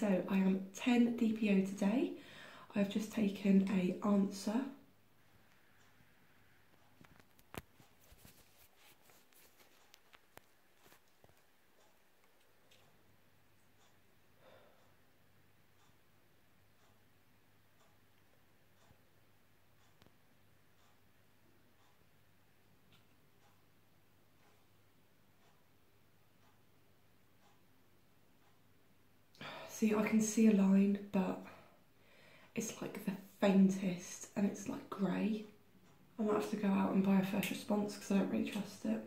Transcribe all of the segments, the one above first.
so I am 10 DPO today. I've just taken a answer. See, I can see a line, but it's like the faintest and it's like grey. I might have to go out and buy a first response because I don't really trust it.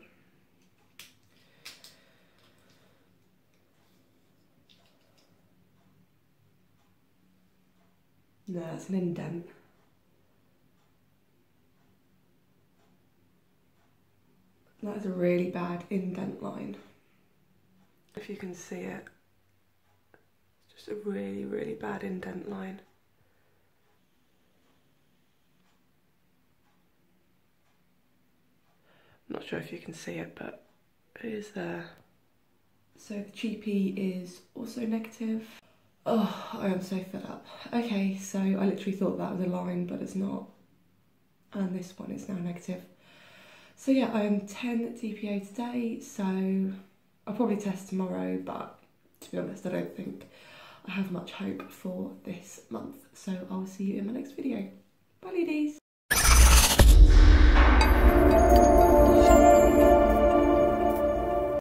No, it's an indent. That is a really bad indent line. If you can see it, it's just a really, really bad indent line. I'm not sure if you can see it, but it is there. So the GP is also negative. Oh, I am so fed up. Okay, so I literally thought that was a line, but it's not. And this one is now negative. So yeah, I am 10 DPO today, so I'll probably test tomorrow, but to be honest, I don't think I have much hope for this month. So I'll see you in my next video. Bye ladies!